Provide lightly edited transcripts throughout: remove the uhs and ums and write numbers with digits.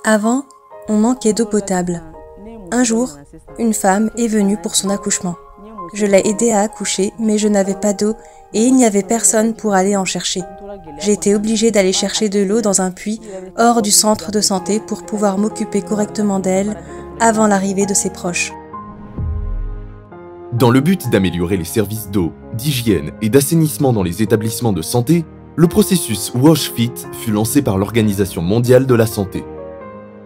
Avant, on manquait d'eau potable. Un jour, une femme est venue pour son accouchement. Je l'ai aidée à accoucher, mais je n'avais pas d'eau et il n'y avait personne pour aller en chercher. J'ai été obligée d'aller chercher de l'eau dans un puits hors du centre de santé pour pouvoir m'occuper correctement d'elle avant l'arrivée de ses proches. Dans le but d'améliorer les services d'eau, d'hygiène et d'assainissement dans les établissements de santé, le processus WashFit fut lancé par l'Organisation mondiale de la santé.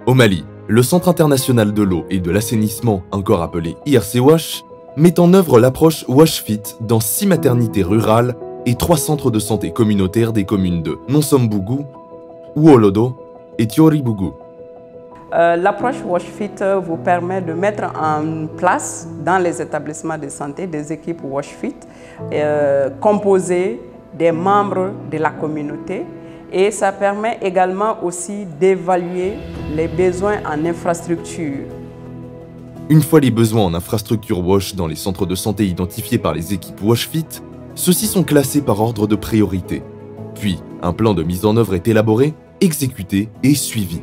Au Mali, le Centre international de l'eau et de l'assainissement, encore appelé IRC-WASH, met en œuvre l'approche WashFit dans 6 maternités rurales et 3 centres de santé communautaires des communes de Nonsambougou, Ouolodo et Tioribougou. L'approche WashFit vous permet de mettre en place dans les établissements de santé des équipes WashFit composées des membres de la communauté et ça permet également aussi d'évaluer les besoins en infrastructure. Une fois les besoins en infrastructure WASH dans les centres de santé identifiés par les équipes WashFit, ceux-ci sont classés par ordre de priorité. Puis, un plan de mise en œuvre est élaboré, exécuté et suivi.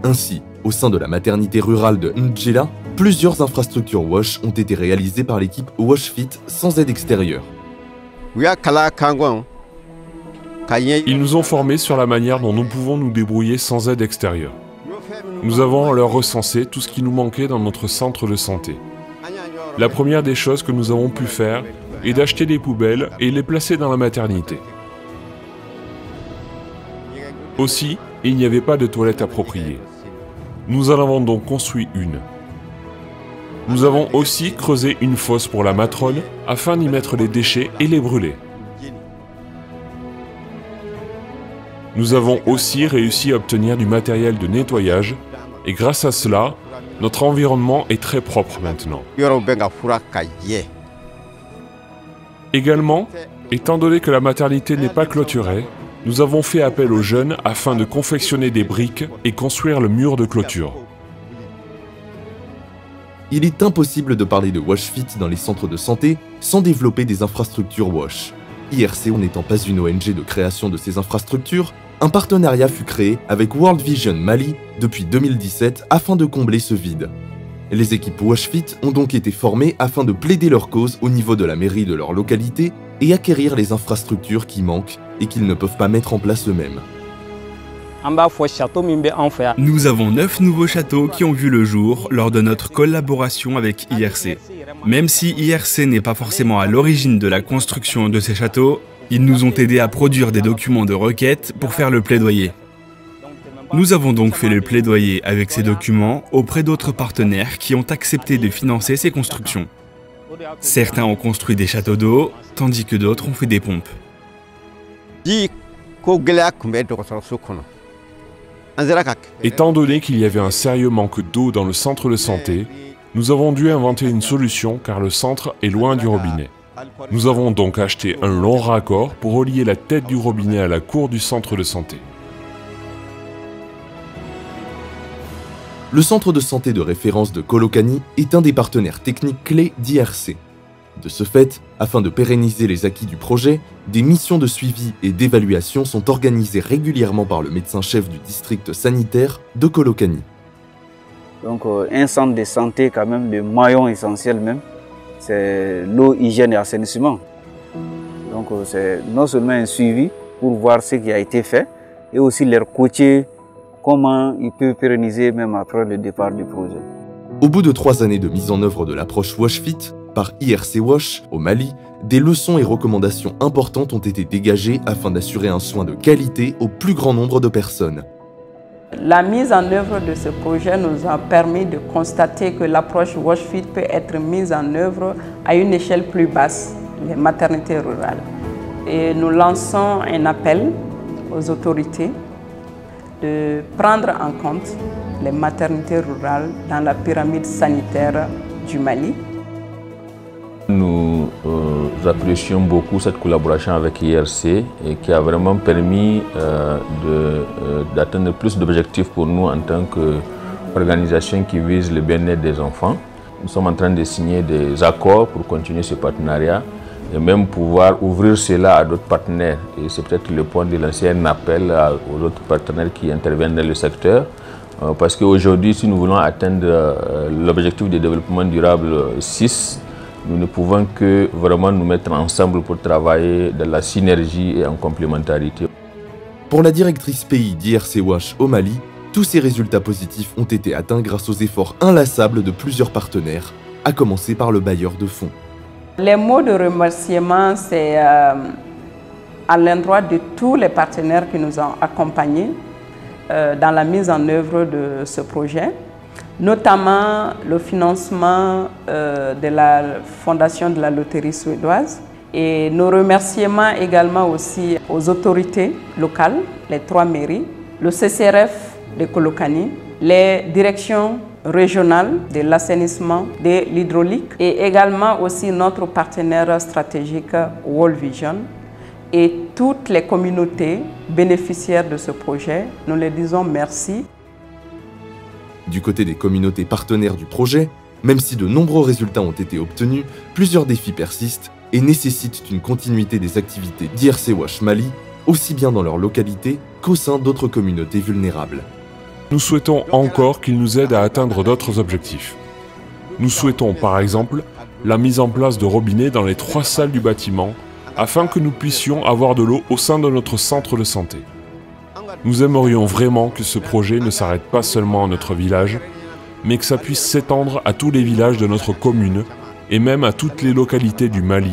Ainsi, au sein de la maternité rurale de Ndjela, plusieurs infrastructures WASH ont été réalisées par l'équipe WashFit sans aide extérieure. Ils nous ont formés sur la manière dont nous pouvons nous débrouiller sans aide extérieure. Nous avons alors recensé tout ce qui nous manquait dans notre centre de santé. La première des choses que nous avons pu faire est d'acheter des poubelles et les placer dans la maternité. Aussi, il n'y avait pas de toilette appropriée. Nous en avons donc construit une. Nous avons aussi creusé une fosse pour la matrone afin d'y mettre les déchets et les brûler. Nous avons aussi réussi à obtenir du matériel de nettoyage et grâce à cela, notre environnement est très propre maintenant. Également, étant donné que la maternité n'est pas clôturée, nous avons fait appel aux jeunes afin de confectionner des briques et construire le mur de clôture. Il est impossible de parler de WashFit dans les centres de santé sans développer des infrastructures WASH. IRC n'étant pas une ONG de création de ces infrastructures, un partenariat fut créé avec World Vision Mali depuis 2017 afin de combler ce vide. Les équipes WashFit ont donc été formées afin de plaider leur cause au niveau de la mairie de leur localité et acquérir les infrastructures qui manquent et qu'ils ne peuvent pas mettre en place eux-mêmes. Nous avons 9 nouveaux châteaux qui ont vu le jour lors de notre collaboration avec IRC. Même si IRC n'est pas forcément à l'origine de la construction de ces châteaux, ils nous ont aidés à produire des documents de requête pour faire le plaidoyer. Nous avons donc fait le plaidoyer avec ces documents auprès d'autres partenaires qui ont accepté de financer ces constructions. Certains ont construit des châteaux d'eau, tandis que d'autres ont fait des pompes. Étant donné qu'il y avait un sérieux manque d'eau dans le centre de santé, nous avons dû inventer une solution car le centre est loin du robinet. Nous avons donc acheté un long raccord pour relier la tête du robinet à la cour du centre de santé. Le centre de santé de référence de Kolokani est un des partenaires techniques clés d'IRC. De ce fait, afin de pérenniser les acquis du projet, des missions de suivi et d'évaluation sont organisées régulièrement par le médecin-chef du district sanitaire de Kolokani. Donc un centre de santé, quand même, le maillon essentiel même, c'est l'eau, hygiène et assainissement. Donc c'est non seulement un suivi pour voir ce qui a été fait, et aussi leur coacher comment ils peuvent pérenniser même après le départ du projet. Au bout de 3 années de mise en œuvre de l'approche WashFit par IRC-WASH au Mali, des leçons et recommandations importantes ont été dégagées afin d'assurer un soin de qualité au plus grand nombre de personnes. La mise en œuvre de ce projet nous a permis de constater que l'approche WashFit peut être mise en œuvre à une échelle plus basse, les maternités rurales. Et nous lançons un appel aux autorités de prendre en compte les maternités rurales dans la pyramide sanitaire du Mali. Nous apprécions beaucoup cette collaboration avec IRC et qui a vraiment permis d'atteindre plus d'objectifs pour nous en tant qu'organisation qui vise le bien-être des enfants. Nous sommes en train de signer des accords pour continuer ce partenariat et même pouvoir ouvrir cela à d'autres partenaires. Et c'est peut-être le point de lancer un appel aux autres partenaires qui interviennent dans le secteur. Parce qu'aujourd'hui, si nous voulons atteindre l'objectif de développement durable 6, nous ne pouvons que vraiment nous mettre ensemble pour travailler dans la synergie et en complémentarité. Pour la directrice pays d'IRC WASH au Mali, tous ces résultats positifs ont été atteints grâce aux efforts inlassables de plusieurs partenaires, à commencer par le bailleur de fonds. Les mots de remerciement, c'est à l'endroit de tous les partenaires qui nous ont accompagnés dans la mise en œuvre de ce projet, notamment le financement de la Fondation de la Loterie suédoise. Et nos remerciements également aussi aux autorités locales, les 3 mairies, le CCRF de Kolokani, les directions régionales de l'assainissement, de l'hydraulique et également aussi notre partenaire stratégique World Vision et toutes les communautés bénéficiaires de ce projet. Nous leur disons merci. Du côté des communautés partenaires du projet, même si de nombreux résultats ont été obtenus, plusieurs défis persistent et nécessitent une continuité des activités d'IRC WASH Mali, aussi bien dans leur localité qu'au sein d'autres communautés vulnérables. Nous souhaitons encore qu'ils nous aident à atteindre d'autres objectifs. Nous souhaitons par exemple la mise en place de robinets dans les 3 salles du bâtiment afin que nous puissions avoir de l'eau au sein de notre centre de santé. Nous aimerions vraiment que ce projet ne s'arrête pas seulement à notre village, mais que ça puisse s'étendre à tous les villages de notre commune et même à toutes les localités du Mali